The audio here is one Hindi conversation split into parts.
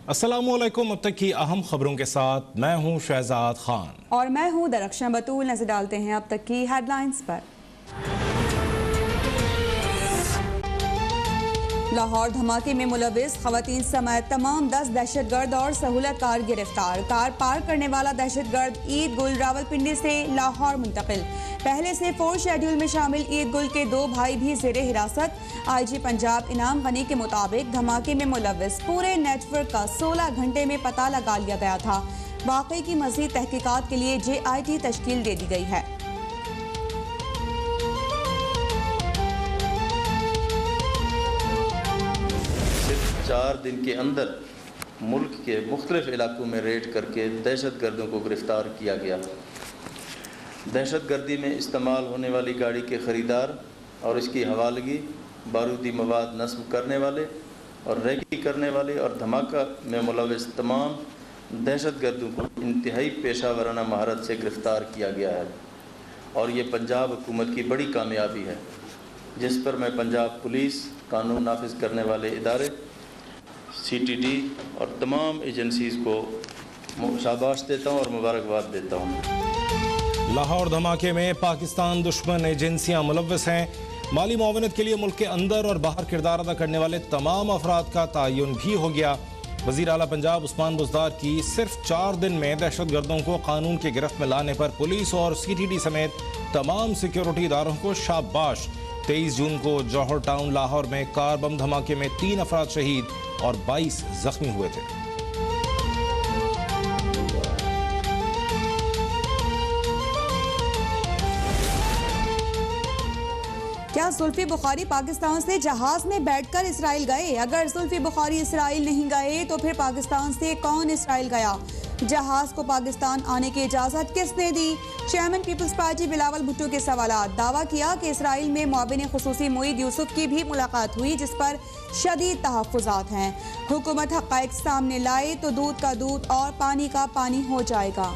अस्सलामुअलैकुम। अब तक की अहम खबरों के साथ मैं हूं शहजाद खान और मैं हूं दरख्शां बतूल। नजर डालते हैं अब तक की हेडलाइंस पर। लाहौर धमाके में मुलविस खवातीन समेत तमाम 10 दहशतगर्द और सहूलतकार गिरफ्तार। कार पार करने वाला दहशतगर्द ईद गुल रावलपिंडी से लाहौर मुंतकिल। पहले से 4 शेड्यूल में शामिल ईद गुल के 2 भाई भी जेरे हिरासत। IG पंजाब इनाम गनी के मुताबिक धमाके में मुलविस पूरे नेटवर्क का 16 घंटे में पता लगा लिया गया था। वाकई की मजीद तहकीकात के लिए JIT तश्कील दे दी गई है। सिर्फ 4 दिन के अंदर मुल्क के मुख्तलिफ इलाकों में रेड करके दहशतगर्दों को गिरफ़्तार किया गया। दहशतगर्दी में इस्तेमाल होने वाली गाड़ी के ख़रीदार और इसकी हवालगी, बारूदी मवाद नस्ब करने वाले और रेकी करने वाले और धमाका में मुलविस तमाम दहशतगर्दों को इंतहाई पेशा वराना महारत से गिरफ़्तार किया गया है और ये पंजाब हुकूमत की बड़ी कामयाबी है, जिस पर मैं पंजाब पुलिस, कानून नाफिज करने वाले इदारे, CTD और तमाम एजेंसीज़ को शाबाश देता हूँ और मुबारकबाद देता हूँ। लाहौर धमाके में पाकिस्तान दुश्मन एजेंसियां मुलव्वस हैं। माली मुआवनत के लिए मुल्क के अंदर और बाहर किरदार अदा करने वाले तमाम अफराद का तयन भी हो गया। वज़ीर आला पंजाब उस्मान बुज़दार की सिर्फ 4 दिन में दहशतगर्दों को कानून की गिरफ्त में लाने पर पुलिस और CTD समेत तमाम सिक्योरिटी इदारों को शाबाश। 23 जून को जौहर टाउन लाहौर में कार बम धमाके में 3 अफराद शहीद और 22 जख्मी हुए थे। क्या जुल्फी बुखारी पाकिस्तान से जहाज में बैठकर इसराइल गए? अगर जुल्फी बुखारी इसराइल नहीं गए तो फिर पाकिस्तान से कौन इसराइल गया? जहाज को पाकिस्तान आने की इजाजत किसने दी? Chairman Peoples Party Bilawal Bhutto के सवालात। दावा किया कि इसराइल में मुआविन खुसूसी मुईद यूसुफ की भी मुलाकात हुई, जिस पर शदीद तहफ़्फ़ुज़ात हैं। हुकूमत हक़ाइक़ सामने लाए तो दूध का दूध और पानी का पानी हो जाएगा।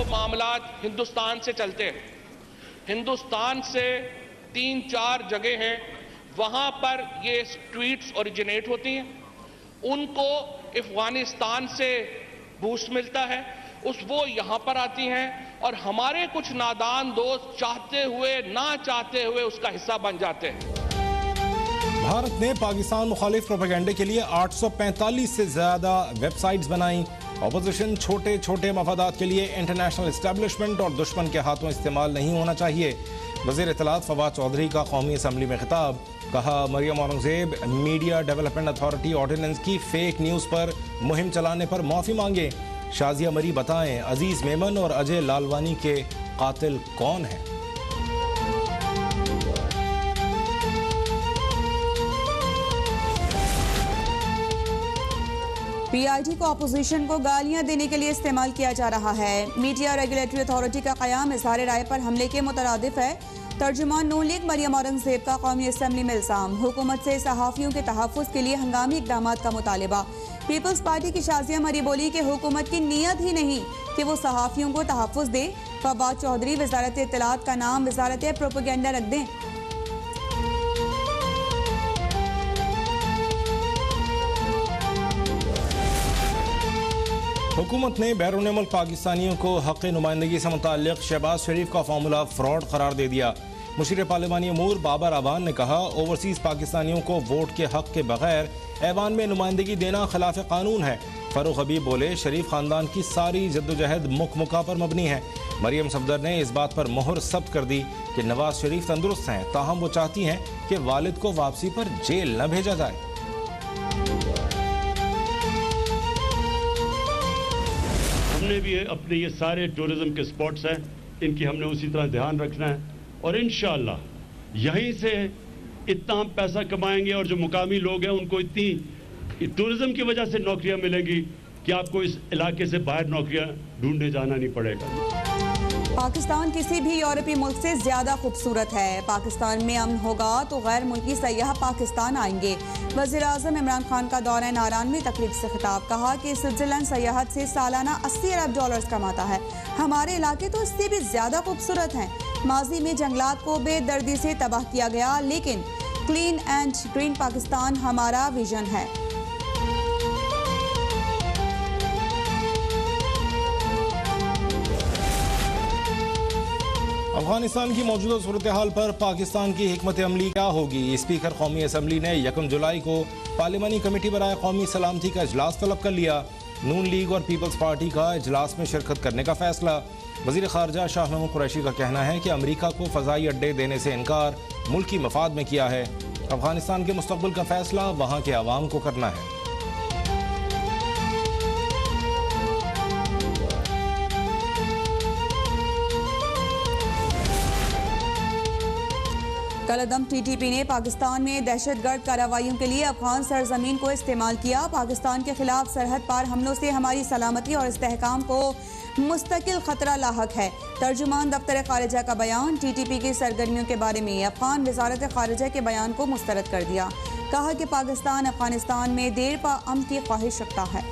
मामलात हिंदुस्तान से चलते हैं, हिंदुस्तान से 3-4 जगह हैं वहां पर ये ट्वीट्स ओरिजिनेट होती हैं, उनको अफगानिस्तान से बूस्ट मिलता है, वो यहां पर आती हैं और हमारे कुछ नादान दोस्त चाहते हुए ना चाहते हुए उसका हिस्सा बन जाते हैं। भारत ने पाकिस्तान मुखालिफ प्रोपेगेंडे के लिए 845 से ज्यादा वेबसाइट्स बनाई। ऑपोजिशन छोटे छोटे मफादात के लिए इंटरनेशनल एस्टेब्लिशमेंट और दुश्मन के हाथों इस्तेमाल नहीं होना चाहिए। वज़ीर इत्तलात फवाद चौधरी का कौमी असम्बली में खिताब। कहा, Maryam Aurangzeb media development authority ordinance की फेक न्यूज़ पर मुहिम चलाने पर माफ़ी मांगे। शाजिया मरी बताएं अजीज मेमन और अजय लालवानी के कातिल कौन हैं? PIT को अपोजिशन को गालियां देने के लिए इस्तेमाल किया जा रहा है। मीडिया रेगुलेटरी अथॉरिटी का क़याम इज़हार राय पर हमले के मुतरादिफ है। तर्जुमान नून लीग मरियम औरंगजेब का कौमी असम्बली में इल्ज़ाम। हुकूमत से सहाफ़ियों के तहफ़्फ़ुज़ के लिए हंगामी इक़दाम का मुतालिबा। पीपल्स पार्टी की शाजिया मरी बोली कि हुकूमत की नीयत ही नहीं कि वो सहाफ़ियों को तहफ़्फ़ुज़ दे। फवाद चौधरी वज़ारत इत्तलात का नाम वज़ारत प्रोपेगेंडा रख दें। हुकूमत ने बैरून मुल्क पाकिस्तानियों को हक़ नुमाइंदगी से मुताल्लिक़ शहबाज शरीफ का फार्मूला फ्रॉड करार दे दिया। मुशीर पार्लिमानी अमूर बाबर आबान ने कहा, ओवरसीज़ पाकिस्तानियों को वोट के हक़ के बगैर ऐवान में नुमाइंदगी देना खिलाफ कानून है। फ़ारूक हबीब बोले, शरीफ ख़ानदान की सारी जद्दोजहद मुकमुका पर मबनी है। मरियम सफदर ने इस बात पर मोहर सब्त कर दी कि नवाज शरीफ तंदुरुस्त हैं, ताहम वो चाहती हैं कि वालिद को वापसी पर जेल न भेजा जाए। हमने भी अपने ये सारे टूरिज्म के स्पॉट्स हैं, इनकी हमने उसी तरह ध्यान रखना है और इंशाअल्लाह यहीं से इतना हम पैसा कमाएंगे और जो मुकामी लोग हैं उनको इतनी टूरिज्म की वजह से नौकरियां मिलेंगी कि आपको इस इलाके से बाहर नौकरियां ढूंढने जाना नहीं पड़ेगा। पाकिस्तान किसी भी यूरोपीय मुल्क से ज्यादा खूबसूरत है। पाकिस्तान में अमन होगा तो गैर मुल्की सयाह पाकिस्तान आएंगे। वज़ीर-ए-आज़म इमरान खान का दौरा नारान में तकरीब से खिताब। कहा कि स्विट्जरलैंड सयाहत से सालाना $80 अरब कमाता है। हमारे इलाके तो इससे भी ज्यादा खूबसूरत हैं। माजी में जंगलात को बेदर्दी से तबाह किया गया, लेकिन क्लीन एंड ग्रीन पाकिस्तान हमारा विजन है। अफगानिस्तान की मौजूदा सूरत हाल पर पाकिस्तान की हिकमत अमली क्या होगी? स्पीकर कौमी असम्बली ने 1 जुलाई को पार्लिमानी कमेटी बराए कौमी सलामती का इजलास तलब कर लिया। नून लीग और पीपल्स पार्टी का इजलास में शिरकत करने का फैसला। वज़ीर ख़ारजा शाह महमूद कुरैशी का कहना है कि अमरीका को फ़ज़ाई अड्डे देने से इनकार मुल्की मफाद में किया है। अफगानिस्तान के मुस्तक़बिल का फैसला वहाँ के अवाम को करना है। कलअदम टीटीपी ने पाकिस्तान में दहशतगर्द कार्रवाइयों के लिए अफगान सरजमीन को इस्तेमाल किया। पाकिस्तान के खिलाफ सरहद पार हमलों से हमारी सलामती और इस्तेहकाम को मुस्तकिल खतरा लाहक है। तर्जुमान दफ्तर खारिजा का बयान। टीटीपी की सरगर्मियों के बारे में अफगान वजारत खारिजा के बयान को मुस्तरद कर दिया। कहा कि पाकिस्तान अफगानिस्तान में देर पा अमन की ख्वाहिश रखता है।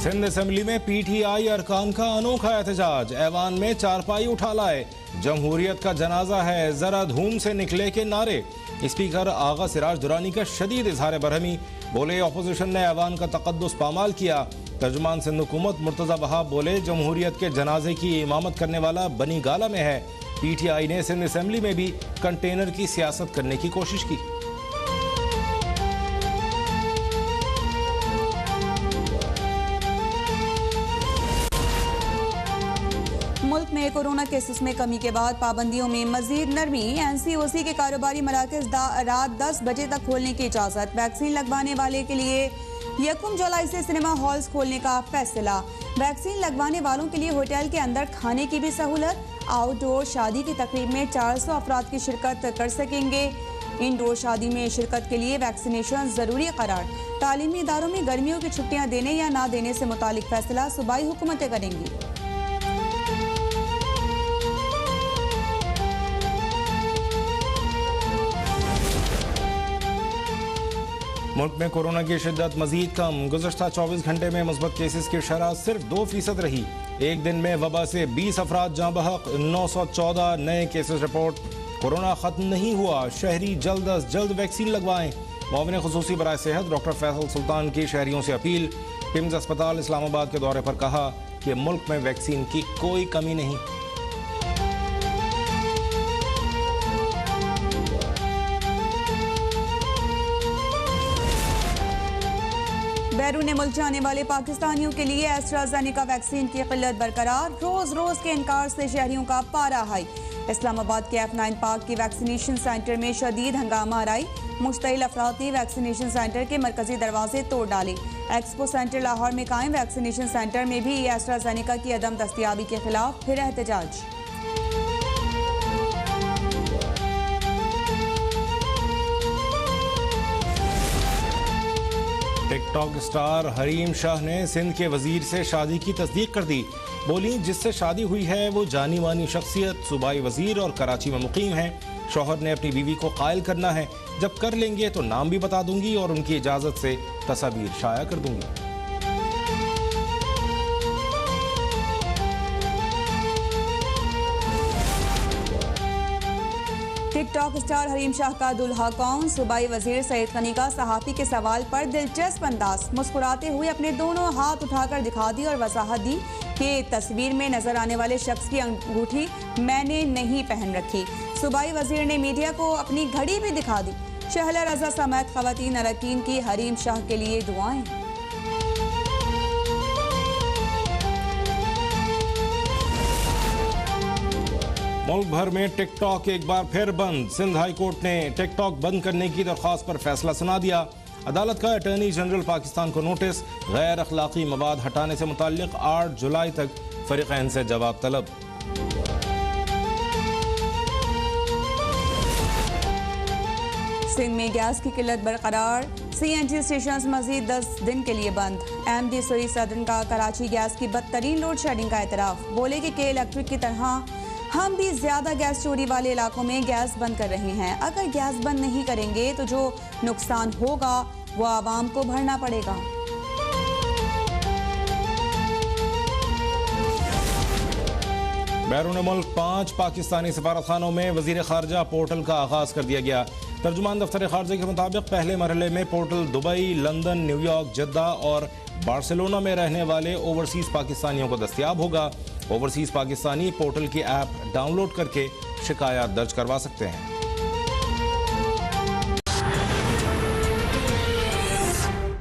सिंध असम्बली में पीटीआई अरकान का अनोखा एहतजाज। ऐवान में चारपाई उठा लाए। जमहूरियत का जनाजा है, जरा धूम से निकले के नारे। स्पीकर आगा सिराज दुरानी का शदीद इजहार बरहमी। बोले अपोजिशन ने ऐवान का तकद्दुस पामाल किया। तर्जुमान सिंध हुकूमत मुर्तजा वहाब बोले जमहूरियत के जनाजे की इमामत करने वाला बनी गाला में है। पीटीआई ने सिंध असम्बली में भी कंटेनर की सियासत करने की कोशिश की। मुल्क में कोरोना केसेस में कमी के बाद पाबंदियों में मजीद नरमी। एनसीओसी के कारोबारी मराकज रात 10 बजे तक खोलने की इजाजत। वैक्सीन लगवाने वाले के लिए 1 जुलाई से सिनेमा हॉल्स खोलने का फैसला। वैक्सीन लगवाने वालों के लिए होटल के अंदर खाने की भी सहूलत। आउटडोर शादी की तकरीब में 400 अफराद की शिरकत कर सकेंगे। इंडोर शादी में शिरकत के लिए वैक्सीनेशन जरूरी करार। तालीमी इदारों में गर्मियों की छुट्टियां देने या ना देने से मुतालिक फैसला सूबाई हुकूमतें करेंगी। मुल्क में कोरोना की शिद्दत मजीद कम। गुज़श्ता 24 घंटे में मुस्बत केसेस की शरह सिर्फ 2% रही। एक दिन में वबा से 20 अफराद जाँ बहक। 914 नए केसेस रिपोर्ट। कोरोना खत्म नहीं हुआ, शहरी जल्द अज जल्द वैक्सीन लगवाएं। मुआविन खुसूसी बराए सेहत डॉक्टर फैसल सुल्तान की शहरियों से अपील। पिम्स अस्पताल इस्लामाबाद के दौरे पर कहा कि मुल्क में वैक्सीन की कोई कमी नहीं। बैरून मुल्क जाने वाले पाकिस्तानियों के लिए एस्ट्राजेनेका वैक्सीन की किल्लत बरकरार। रोज रोज के इनकार से शहरियों का पारा हाई। इस्लामाबाद के F9 पार्क के वैक्सीनेशन सेंटर में शदीद हंगामा आई। मुश्तइल अफराद ने वैक्सीनेशन सेंटर के मरकजी दरवाजे तोड़ डाले। एक्सपो सेंटर लाहौर में कायम वैक्सीनेशन सेंटर में भी एस्ट्राजेनेका की अदम दस्तयाबी के खिलाफ फिर एहतजाज। टिकटॉक स्टार हरीम शाह ने सिंध के वजीर से शादी की तस्दीक कर दी। बोली जिससे शादी हुई है वो जानी मानी शख्सियत, सूबाई वजीर और कराची में मुकीम है। शौहर ने अपनी बीवी को कायल करना है। जब कर लेंगे तो नाम भी बता दूंगी और उनकी इजाजत से तस्वीर शाया कर दूंगी। टिकटॉक स्टार हरीम शाह का दुल्हा कौन? सूबाई वजीर सईद गनी का सहाफी के सवाल पर दिलचस्प अंदाज। मुस्कुराते हुए अपने दोनों हाथ उठाकर दिखा दी और वजाहत दी कि तस्वीर में नजर आने वाले शख्स की अंगूठी मैंने नहीं पहन रखी। सूबाई वजीर ने मीडिया को अपनी घड़ी भी दिखा दी। शहला रजा समेत खवातीन अरकान की हरीम शाह के लिए दुआएं। मुल्क भर में टिकटॉक एक बार फिर बंद। सिंध हाई कोर्ट ने टिकटॉक बंद करने की दरख्वास्त पर फैसला सुना दिया। अदालत का अटॉर्नी जनरल पाकिस्तान को नोटिस। गैर अखलाकी मवाद हटाने से मुताल्लिक 8 जुलाई तक फरीकैन से जवाब तलब। सिंध में गैस की किल्लत बरकरार। CNG स्टेशन मजीद 10 दिन के लिए बंद। MD सुई सदन का कराची गैस की बदतरीन लोड शेडिंग का एतराफ। बोले कि इलेक्ट्रिक की तरह हम भी ज्यादा गैस चोरी वाले इलाकों में गैस बंद कर रहे हैं। अगर गैस बंद नहीं करेंगे तो जो नुकसान होगा वो आवाम को भरना पड़ेगा। बैरून मुल्क 5 पाकिस्तानी सफारतखानों में वजीर खारजा पोर्टल का आगाज कर दिया गया। तर्जुमान दफ्तर खारजा के मुताबिक पहले मरहले में portal Dubai, London, New York, Jeddah और बार्सिलोना में रहने वाले ओवरसीज पाकिस्तानियों को दस्तयाब होगा। ओवरसीज पाकिस्तानी पोर्टल की ऐप डाउनलोड करके शिकायत दर्ज करवा सकते हैं।